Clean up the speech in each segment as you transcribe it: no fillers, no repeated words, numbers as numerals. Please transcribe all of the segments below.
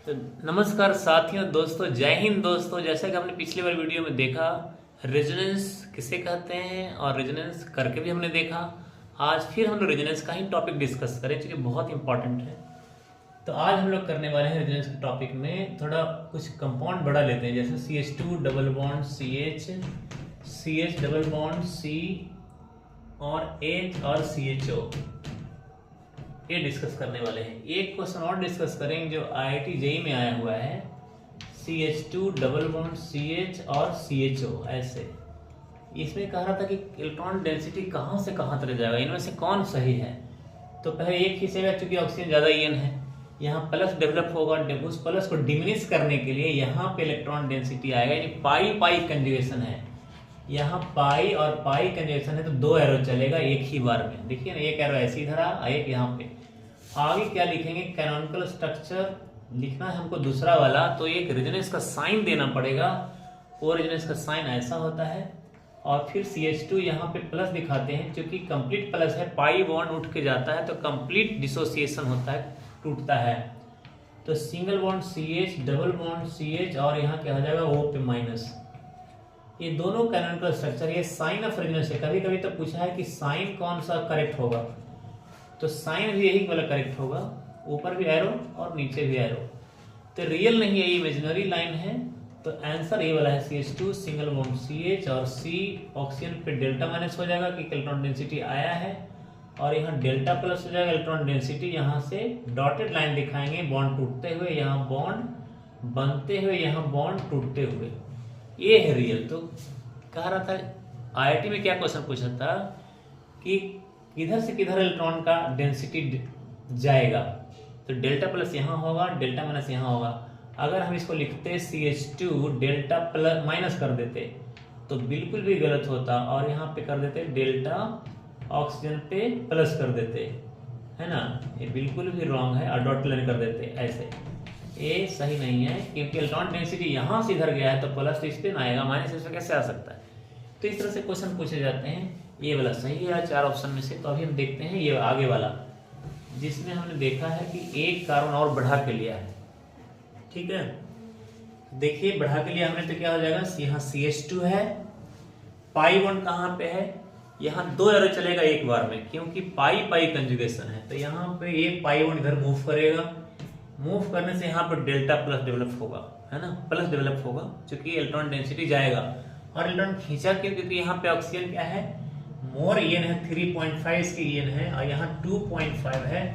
तो नमस्कार साथियों, दोस्तों, जय हिंद दोस्तों। जैसा कि आपने पिछली बार वीडियो में देखा, रेजोनेंस किसे कहते हैं और रेजोनेंस करके भी हमने देखा। आज फिर हम लोग रेजोनेंस का ही टॉपिक डिस्कस करें, क्योंकि बहुत इंपॉर्टेंट है। तो आज हम लोग करने वाले हैं रेजोनेंस के टॉपिक में थोड़ा कुछ कंपाउंड बढ़ा लेते हैं, जैसे CH2 double bond CH, CH double bond C और H और CHO, ये डिस्कस करने वाले हैं। एक क्वेश्चन और डिस्कस करेंगे जो IIT JEE में आया हुआ है, CH2 डबल बॉन्ड CH और CHO। ऐसे इसमें कह रहा था कि इलेक्ट्रॉन डेंसिटी कहाँ से कहाँ तक जाएगा, इनमें से कौन सही है। तो पहले एक खींचेगा, चूंकि ऑक्सीजन ज़्यादा ईएन है, यहाँ प्लस डेवलप होगा। उस प्लस को डिमिनिश करने के लिए यहाँ पे इलेक्ट्रॉन डेंसिटी आएगा, यानी पाई पाई कंजुगेशन है। यहाँ पाई और पाई कंजुगेशन है, तो दो एरो चलेगा एक ही बार में। देखिए ना, एक एरो ऐसी धरा, एक यहाँ पे। आगे क्या लिखेंगे, कैनोनिकल स्ट्रक्चर लिखना है हमको दूसरा वाला, तो एक रेजोनेंस का साइन देना पड़ेगा। वो रेजोनेंस का साइन ऐसा होता है। और फिर CH2 यहाँ पे प्लस दिखाते हैं, क्योंकि कंप्लीट प्लस है, पाई बॉन्ड उठ के जाता है तो कंप्लीट डिसोसिएशन होता है, टूटता है। तो single bond CH, double bond CH, और यहाँ क्या हो जाएगा O पे माइनस। ये दोनों कैनोनिकल स्ट्रक्चर, ये साइन ऑफ रेजोनेंस है। कभी कभी तो पूछा है कि साइन कौन सा करेक्ट होगा, तो साइन भी यही वाला करेक्ट होगा, ऊपर भी एरो और नीचे भी एरो। तो रियल नहीं है, ये इमेजिनरी लाइन है। तो आंसर ये वाला है, CH2 सिंगल बॉन्ड CH और C ऑक्सीजन पे डेल्टा माइनस हो जाएगा कि इलेक्ट्रॉन डेंसिटी आया है, और यहाँ डेल्टा प्लस हो जाएगा इलेक्ट्रॉन डेंसिटी। यहाँ से डॉटेड लाइन दिखाएंगे, बॉन्ड टूटते हुए, यहाँ बॉन्ड बनते हुए, यहाँ बॉन्ड टूटते हुए। ये है रियल। तो कह रहा था IIT में क्या क्वेश्चन पूछा था कि किधर से किधर इलेक्ट्रॉन का डेंसिटी जाएगा। तो डेल्टा प्लस यहाँ होगा, डेल्टा माइनस यहाँ होगा। अगर हम इसको लिखते CH2 डेल्टा प्लस माइनस कर देते तो बिल्कुल भी गलत होता, और यहाँ पे कर देते डेल्टा ऑक्सीजन पे प्लस कर देते, है ना। ये बिल्कुल भी रॉन्ग है, और डॉट लाइन कर देते ऐसे। ये सही नहीं है, क्योंकि इलेक्ट्रॉन डेंसिटी यहाँ से इधर गया है, तो प्लस तो इस पे ना आएगा, माइनस इस पे कैसे आ सकता है। तो इस तरह से क्वेश्चन पूछे जाते हैं। ये वाला सही है चार ऑप्शन में से। तो अभी हम देखते हैं ये आगे वाला, जिसमें हमने देखा है कि एक कार्बन और बढ़ा के लिया है। ठीक है, देखिए बढ़ा के लिया हमने, तो क्या हो जाएगा, यहाँ CH2 है, पाई बॉन्ड कहाँ पे है, यहाँ दो एरो चलेगा एक बार में, क्योंकि पाई पाई कंजुगेशन है। तो यहाँ पे एक पाई बॉन्ड इधर मूव करेगा, मूव करने से यहाँ पर डेल्टा प्लस डेवलप होगा, है ना, प्लस डेवलप होगा, क्योंकि इलेक्ट्रॉन डेंसिटी जाएगा। और इलेक्ट्रॉन खींचा क्यों, क्योंकि यहाँ पे ऑक्सीजन क्या है, मोर ईएन है, 3.5 इसकी ईएन है, और यहाँ 2.5 है।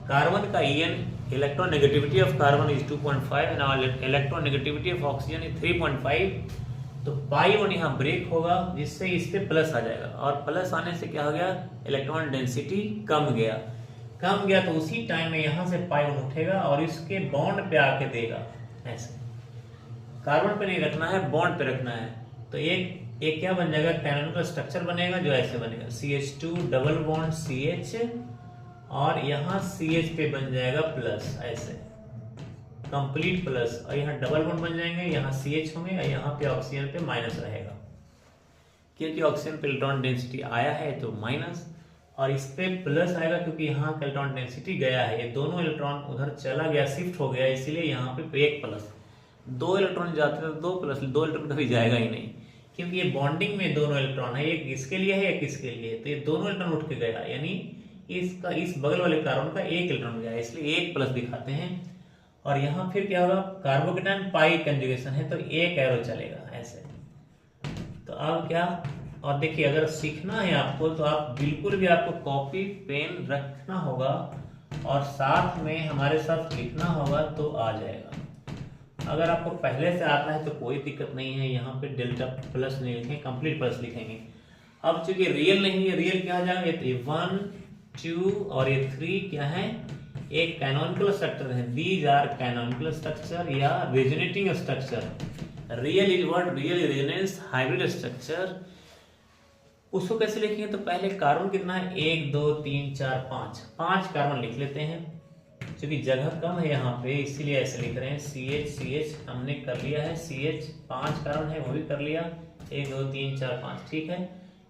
कार्बन का EN, electron negativity of carbon is 2.5 और electron negativity of oxygen is 3.5। तो पाई बॉन्ड यहाँ ब्रेक होगा, जिससे इस पे प्लस आ जाएगा, और प्लस आने से क्या हो गया, इलेक्ट्रॉन डेंसिटी कम गया। तो उसी टाइम में यहाँ से पाई बॉन्ड उठेगा और इसके बॉन्ड पे आके देगा। ऐसे कार्बन पे नहीं रखना है, बॉन्ड पे रखना है। तो एक क्या बन जाएगा, कैनोनिकल स्ट्रक्चर बनेगा, जो ऐसे बनेगा, CH2 डबल बॉन्ड CH, और यहाँ CH पे बन जाएगा प्लस, ऐसे कंप्लीट प्लस, और यहाँ डबल बॉन्ड बन जाएंगे, यहाँ CH होंगे, और यहाँ पे ऑक्सीजन पे माइनस रहेगा, क्योंकि ऑक्सीजन पे इलेक्ट्रॉन डेंसिटी आया है तो माइनस, और इस पे प्लस आएगा क्योंकि यहाँ का इलेक्ट्रॉन डेंसिटी गया है। ये दोनों इलेक्ट्रॉन उधर चला गया, शिफ्ट हो गया, इसीलिए यहाँ पे एक प्लस। दो इलेक्ट्रॉन जाते हैं तो दो प्लस, दो इलेक्ट्रॉन कभी जाएगा ही नहीं, क्योंकि ये बॉन्डिंग में दोनों इलेक्ट्रॉन है, एक इसके लिए है, एक इसके लिए। तो ये दोनों इलेक्ट्रॉन उठ के गया, यानी इसका इस बगल वाले कार्बन का एक इलेक्ट्रॉन गया, इसलिए एक प्लस दिखाते हैं। और यहाँ फिर क्या होगा, कार्बोकेटायन पाई कंजुगेशन है, तो एक एरो चलेगा ऐसे। तो अब क्या, और देखिए अगर सीखना है आपको, तो आप बिल्कुल भी आपको कॉपी पेन रखना होगा, और साथ में हमारे साथ लिखना होगा, तो आ जाएगा। अगर आपको पहले से आता है तो कोई दिक्कत नहीं है, यहाँ पे डेल्टा प्लस नहीं लिखेंगे, कंप्लीट प्लस लिखेंगे। अब चूंकि रियल नहीं है, रियल क्या हो जाएगा, ये 1, 2 और ये 3 क्या है, एक कैनोनिकल स्ट्रक्चर है। दीज आर कैनोनिकल स्ट्रक्चर या resonating structure. Real is what, real resonance hybrid structure. उसको कैसे लिखेंगे, तो पहले कार्बन कितना है, 1 2 3 4 5 कार्बन लिख लेते हैं, क्योंकि जगह कम है यहाँ पे, इसीलिए ऐसे लिख रहे हैं। CH हमने कर लिया है, CH 5 कार्बन है, वो भी कर लिया, 1 2 3 4 5, ठीक है।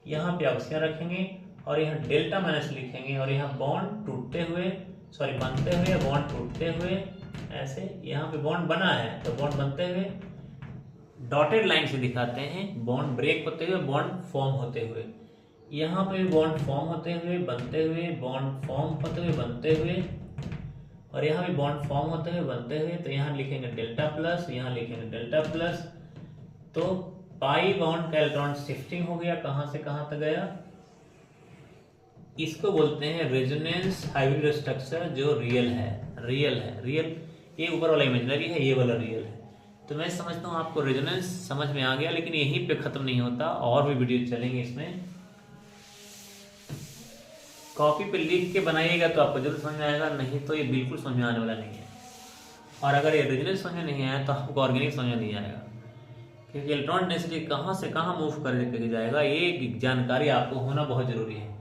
यहाँ पे ऑक्सीजन रखेंगे, और यहाँ डेल्टा माइनस लिखेंगे, और यहाँ बॉन्ड टूटते हुए, सॉरी बनते हुए, बॉन्ड टूटते हुए, ऐसे यहाँ पे बॉन्ड बना है तो बॉन्ड बनते हुए डॉटेड लाइन से दिखाते हैं, बॉन्ड ब्रेक होते हुए, बॉन्ड फॉर्म होते हुए। यहाँ पे भी बॉन्ड फॉर्म होते हुए, बनते हुए, बॉन्ड फॉर्म होते हुए, बनते हुए, और यहाँ भी बॉन्ड फॉर्म होते हुए, बनते हुए। तो यहाँ लिखेंगे डेल्टा प्लस, यहाँ लिखेंगे डेल्टा प्लस। तो पाई बॉन्ड का इलेक्ट्रॉन शिफ्टिंग हो गया, कहाँ से कहाँ तक गया। इसको बोलते हैं रेजोनेंस हाइब्रिड स्ट्रक्चर, जो रियल है। रियल ये ऊपर वाला इमेजिनरी है, ये वाला रियल है। तो मैं समझता हूँ आपको रेजोनेंस समझ में आ गया, लेकिन यहीं पे खत्म नहीं होता, और भी वीडियो चलेंगे इसमें। कॉपी पे लिख के बनाइएगा तो आपको जरूर समझ में आएगा, नहीं तो ये बिल्कुल समझ में आने वाला नहीं है। और अगर ये रेजोनेंस समझ में नहीं आया तो आपको ऑर्गेनिक समझ में नहीं आएगा, क्योंकि इलेक्ट्रॉन डेंसिटी कहाँ से कहाँ मूव कर जाएगा, ये जानकारी आपको होना बहुत जरूरी है।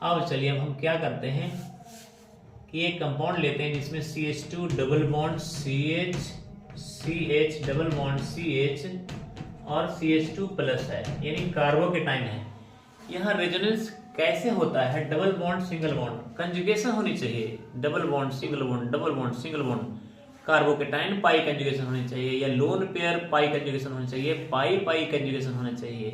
अब चलिए, अब हम क्या करते हैं कि एक कंपाउंड लेते हैं जिसमें CH2 double bond CH double bond CH और CH2 प्लस है, यानी कार्बोकेटाइन है। यहाँ रेजोनेंस कैसे होता है? Double bond single bond, conjugation होनी चाहिए। Double bond single bond, double bond single bond, carbocation pi conjugation होनी चाहिए, या लोन पेयर पाई कंजुगेशन होनी चाहिए, पाई पाई कंजुगेशन होना चाहिए।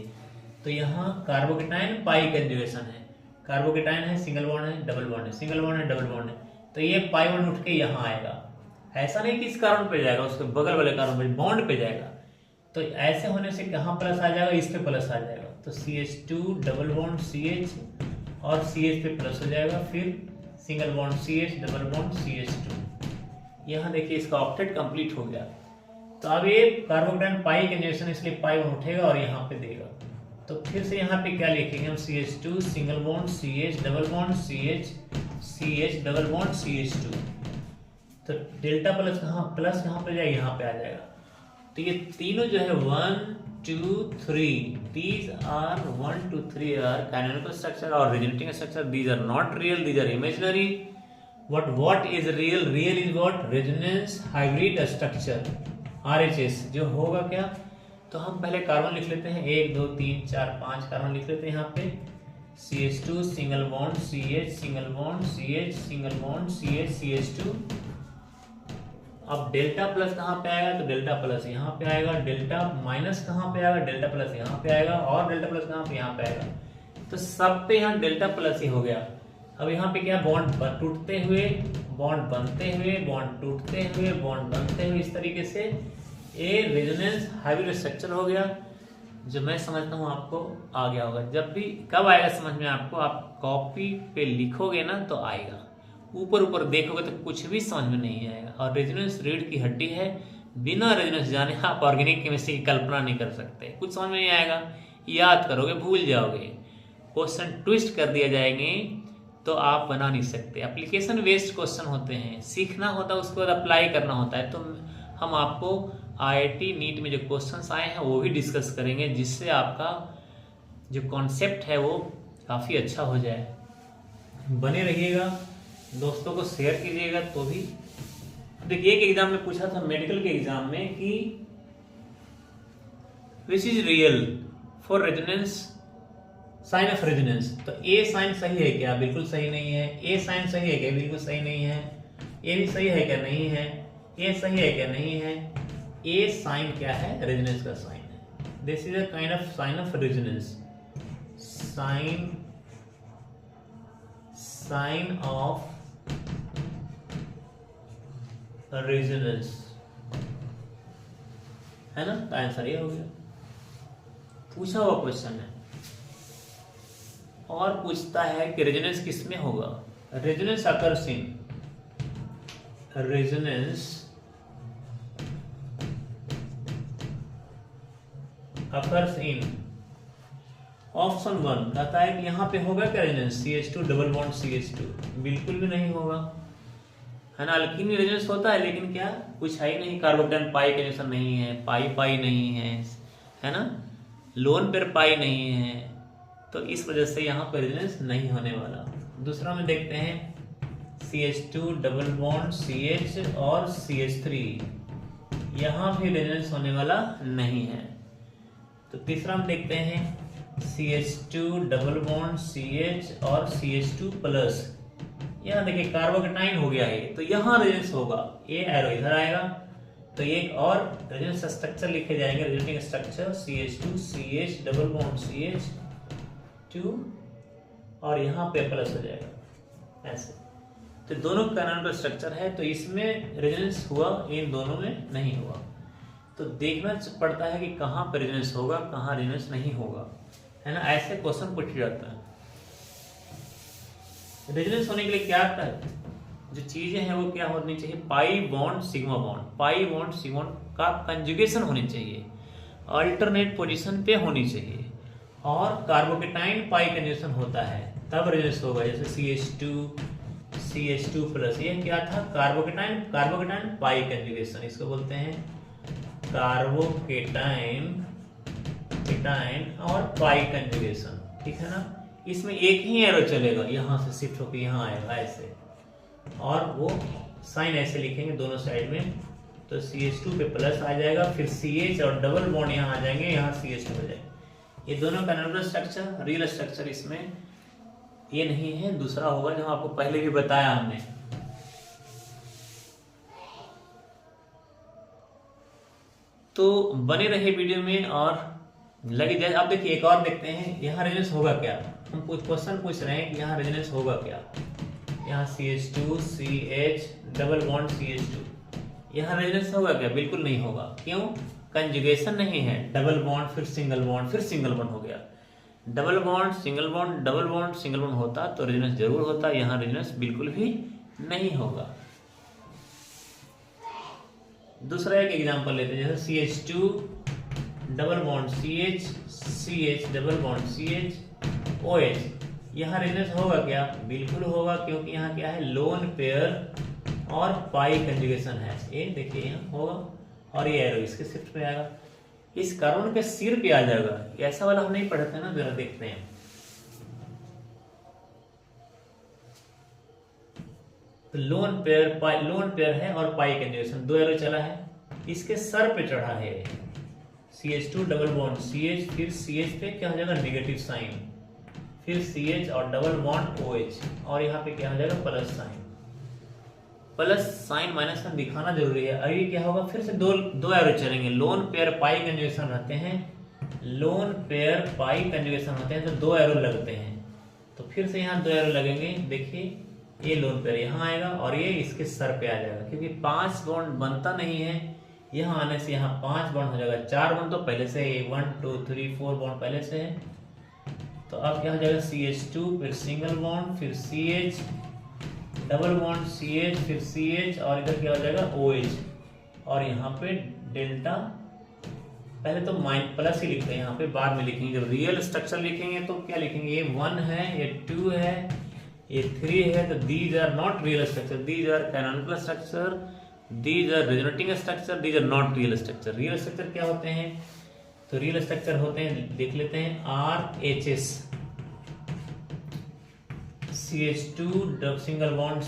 तो यहाँ कार्बोकेटाइन पाई कंजुगेशन है, कार्बोकेटाइन है, सिंगल बॉन्ड है, डबल बॉन्ड है, सिंगल बॉन्ड है, डबल बॉन्ड है। तो ये पाई बॉन्ड उठ के यहाँ आएगा। ऐसा नहीं कि इस कार्बन पे जाएगा, उसके बगल वाले कार्बन पे बॉन्ड पे जाएगा। तो ऐसे होने से कहाँ प्लस आ जाएगा? इस पे प्लस आ जाएगा। तो CH2 डबल बॉन्ड CH और CH पे प्लस हो जाएगा, फिर single bond CH double bond CH2। यहाँ देखिए इसका ऑक्टेट कंप्लीट हो गया। तो अब ये कार्बोकेटाइन पाई कंजुगेशन, इसलिए पाई बॉन्ड उठेगा और यहाँ पे देगा। तो फिर से यहाँ पे क्या लिखेंगे हम? CH2 single bond CH double bond CH double bond CH2। तो डेल्टा प्लस कहाँ पे जाएगा? यहाँ पे आ जाएगा। तो ये तीनों जो है 1 2 3, these are 1 2 3 are canonical structure or regenerating structure. These are not real, these are imaginary. What is real? Real is what? Resonance hybrid structure, RHS। जो होगा क्या? तो हम पहले कार्बन लिख लेते हैं, 1 2 3 4 5 कार्बन लिख लेते हैं यहाँ पे। CH2 single bond CH single bond CH single bond CH CH2। अब डेल्टा प्लस कहाँ पे आएगा? तो डेल्टा प्लस यहाँ पे आएगा। डेल्टा माइनस कहाँ पे आएगा? डेल्टा प्लस यहाँ पे आएगा। और डेल्टा प्लस कहाँ पे? यहाँ पे आएगा। तो सब पे यहाँ डेल्टा प्लस ही हो गया। अब यहाँ पे क्या? बॉन्ड टूटते हुए, बॉन्ड बनते हुए, बॉन्ड टूटते हुए, बॉन्ड बनते हुए, इस तरीके से ये रेजोनेंस हाइब्रिड स्ट्रक्चर हो गया, जो मैं समझता हूँ आपको आ गया होगा। जब भी कब आएगा समझ में आपको? आप कॉपी पे लिखोगे ना तो आएगा, ऊपर ऊपर देखोगे तो कुछ भी समझ में नहीं आएगा। और रेजोनेंस रीढ़ की हड्डी है, बिना रेजोनेंस जाने आप ऑर्गेनिक केमिस्ट्री की कल्पना नहीं कर सकते। कुछ समझ में नहीं आएगा, याद करोगे भूल जाओगे, क्वेश्चन ट्विस्ट कर दिया जाएंगे तो आप बना नहीं सकते। एप्लीकेशन बेस्ड क्वेश्चन होते हैं, सीखना होता है, उसके बाद अप्लाई करना होता है। तो हम आपको IIT नीट में जो क्वेश्चंस आए हैं वो भी डिस्कस करेंगे, जिससे आपका जो कॉन्सेप्ट है वो काफ़ी अच्छा हो जाए। बने रहिएगा, दोस्तों को शेयर कीजिएगा। तो भी देखिए, एक एग्जाम में पूछा था, मेडिकल के एग्जाम में, कि which is real for resonance, sign of resonance. तो ए साइन सही है क्या? बिल्कुल सही नहीं है। ए साइन सही है क्या? बिल्कुल सही नहीं है। ए भी सही है क्या? नहीं है। ए सही है क्या? नहीं है। ए साइन क्या है? रेजोनेंस का साइन है। This is a kind of sign of resonance, sign of resonance, है ना? तो आंसर ये हो गया, पूछा हुआ क्वेश्चन है। और पूछता है कि रेजोनेंस किसमें होगा? Resonance occurs in, resonance occurs in option 1 कहता है कि यहाँ पे होगा क्या resonance? CH2 double bond CH2, बिल्कुल भी नहीं होगा, है ना? अल्कीन में रेजोनेंस होता है, लेकिन क्या कुछ है ही नहीं। कार्बोकेटाइन पाई कंजुगेशन नहीं है, पाई पाई नहीं है ना? लोन पेयर पाई नहीं है, तो इस वजह से यहाँ पर रेजोनेंस नहीं होने वाला। दूसरा में देखते हैं, CH2 डबल बॉन्ड CH और CH3, यहाँ भी रेजोनेंस होने वाला नहीं है। तो तीसरा में देखते हैं CH2 डबल बॉन्ड CH और CH2 प्लस, यहाँ देखिए कार्बोकेटाइन हो गया है, तो यहाँ रेजोनेंस होगा, ये एरो इधर आएगा, तो ये एक और रेजोनेंस स्ट्रक्चर लिखे जाएंगे, resonating structure CH2 CH double bond CH2 और यहाँ पे प्लस हो जाएगा ऐसे। तो दोनों कैनोनिकल स्ट्रक्चर है, तो इसमें रेजोनेंस हुआ, इन दोनों में नहीं हुआ। तो देखना पड़ता है कि कहाँ पर रेजोनेंस होगा, कहाँ रेजोनेंस नहीं होगा, है ना। ऐसे क्वेश्चन पूछ जाता है। रेजोनेंस होने के लिए क्या जो चीजें हैं वो क्या होनी चाहिए, pi bond sigma bond, pi bond sigma का कंजुगेशन होनी चाहिए, अल्टरनेट पोजीशन पे होनी चाहिए, और कार्बोकेटाइन पाई कंजुगेशन होता है तब रेजोनेंस होगा। जैसे CH2 प्लस, ये क्या था, कार्बोकेटाइन पाई कंजुगेशन, इसको बोलते हैं कार्बोकेटाइन और पाई कंजुगेशन, ठीक है ना। इसमें एक ही एरो चलेगा, यहां से शिफ्ट होकर यहां आएगा ऐसे, और वो साइन ऐसे लिखेंगे दोनों साइड में, तो CH2 पे प्लस आ जाएगा, फिर CH और डबल बॉन्ड यहाँ आ जाएंगे, यहाँ CH2 हो जाएगा। ये दोनों कैनोनिकल स्ट्रक्चर, रियल स्ट्रक्चर इसमें ये नहीं है, दूसरा होगा जो आपको पहले भी बताया हमने। तो बने रहे वीडियो में और लगे जाए। अब देखिए एक और देखते हैं, यहाँ रेजोनेंस होगा क्या। हम कुछ क्वेश्चन पूछ रहे हैं कि यहाँ रेजोनेंस होगा क्या। यहाँ CH2 CH double bond CH2, यहाँ रेजोनेंस होगा क्या, बिल्कुल नहीं होगा। क्यों, कंजुगेशन नहीं है, डबल बॉन्ड फिर सिंगल बॉन्ड फिर सिंगल बॉन्ड हो गया, double bond single bond double bond single bond होता तो रेजोनेंस जरूर होता, यहाँ रेजोनेंस बिल्कुल भी नहीं होगा। दूसरा एक एग्जांपल लेते हैं, जैसे CH2 double bond CH double bond CH OH, यहाँ रेजोनेंस होगा क्या, बिल्कुल होगा, क्योंकि यहाँ क्या है, लोन पेयर और पाई कंजुगेशन है। ये देखिए यहाँ होगा, और ये एरो इसके शिफ्ट पे आएगा, इस कार्बन के सिर पे आ जाएगा। ऐसा वाला हम नहीं पढ़ते ना, जरा देखते हैं। तो लोन पेयर है और पाई कंजुगेशन, दो एरो चला है, इसके सर पे चढ़ा है CH2 डबल बॉन्ड CH, फिर CH पे क्या हो जाएगा, नेगेटिव साइन, फिर CH और डबल बॉन्ड OH, और यहाँ पे क्या हो जाएगा, plus sign. Plus sign minus sign दिखाना जरूरी है। अभी क्या होगा, फिर से दो एरो चलेंगे, लोन पेयर पाई कंजुगेशन रहते हैं, लोन पेयर पाई कंजुगेशन होते हैं, तो दो एरो लगते हैं। तो फिर से यहाँ दो एरो लगेंगे, देखिए ये लोन पेयर यहाँ आएगा और ये इसके सर पे आ जाएगा, क्योंकि 5 बॉन्ड बनता नहीं है, यहाँ आने से यहाँ 5 बॉन्ड हो जाएगा। 4 बॉन्ड तो पहले से 1 2 3 4 बॉन्ड पहले से है, तो अब क्या हो जाएगा, CH2 फिर सिंगल बॉन्ड फिर CH डबल बॉन्ड CH फिर CH, और इधर क्या हो जाएगा, OH, और यहाँ पे डेल्टा, पहले तो प्लस ही लिखते हैं, यहाँ पे बाद में लिखेंगे। जब रियल स्ट्रक्चर लिखेंगे तो क्या लिखेंगे, ये 1 है, ये 2 है, ये 3 है, तो these are not real structure, these are canonical structure, these are resonating structure, these are not real structure. Real structure क्या होते हैं, तो रियल स्ट्रक्चर होते हैं, देख लेते हैं, RHS, CH2 single bond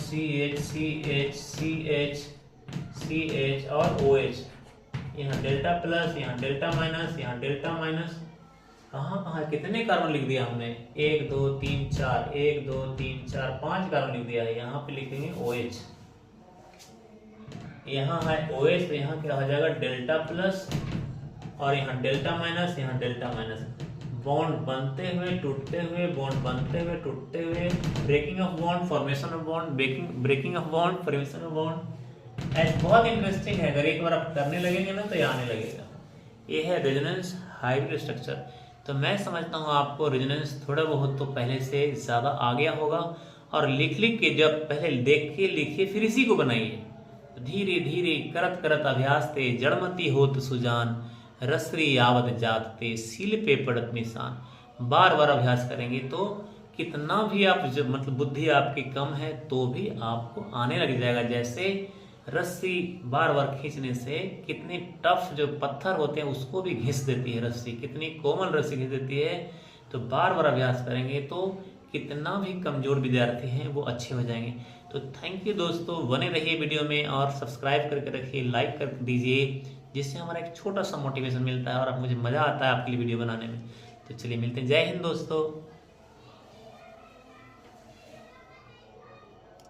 CH और OH, यहाँ डेल्टा प्लस, यहाँ डेल्टा माइनस, यहाँ डेल्टा माइनस, कहाँ कितने कार्बन लिख दिया हमने, 1 2 3 4, 1 2 3 4 5 कार्बन लिख दिया है। यहाँ पे लिखेंगे OH, यहाँ है OH, तो यहाँ क्या हो जाएगा, डेल्टा प्लस, और यहाँ डेल्टा माइनस, यहाँ डेल्टा माइनस, बॉन्ड बनते हुए टूटते हुए, बॉन्ड बनते हुए टूटते हुए, breaking of bond, formation of bond, breaking of bond, formation of bond. ऐसे बहुत इंटरेस्टिंग है, अगर एक बार आप करने लगेंगे ना तो ये आने लगेगा। ये है रेजोनेंस हाइब्रिड स्ट्रक्चर। तो मैं समझता हूँ आपको रेजोनेंस थोड़ा बहुत तो पहले से ज़्यादा आ गया होगा, और लिख के जब पहले देखिए लिखिए फिर इसी को बनाइए, धीरे धीरे करत करत अभ्यास ते जड़मती होत सुजान, रसरी यावत जातते सील पे पड़त निशान। बार बार अभ्यास करेंगे तो कितना भी आप मतलब बुद्धि आपकी कम है तो भी आपको आने लग जाएगा। जैसे रस्सी बार बार खींचने से कितनी टफ जो पत्थर होते हैं उसको भी घिस देती है रस्सी, कितनी कोमल रस्सी घिस देती है। तो बार बार अभ्यास करेंगे तो कितना भी कमजोर विद्यार्थी हैं वो अच्छे हो जाएंगे। तो थैंक यू दोस्तों, बने रहिए वीडियो में और सब्सक्राइब करके रखिए, लाइक कर दीजिए, जिससे हमारा एक छोटा सा मोटिवेशन मिलता है और मुझे मज़ा आता है आपके लिए वीडियो बनाने में। तो चलिए मिलते हैं, जय हिंद दोस्तों।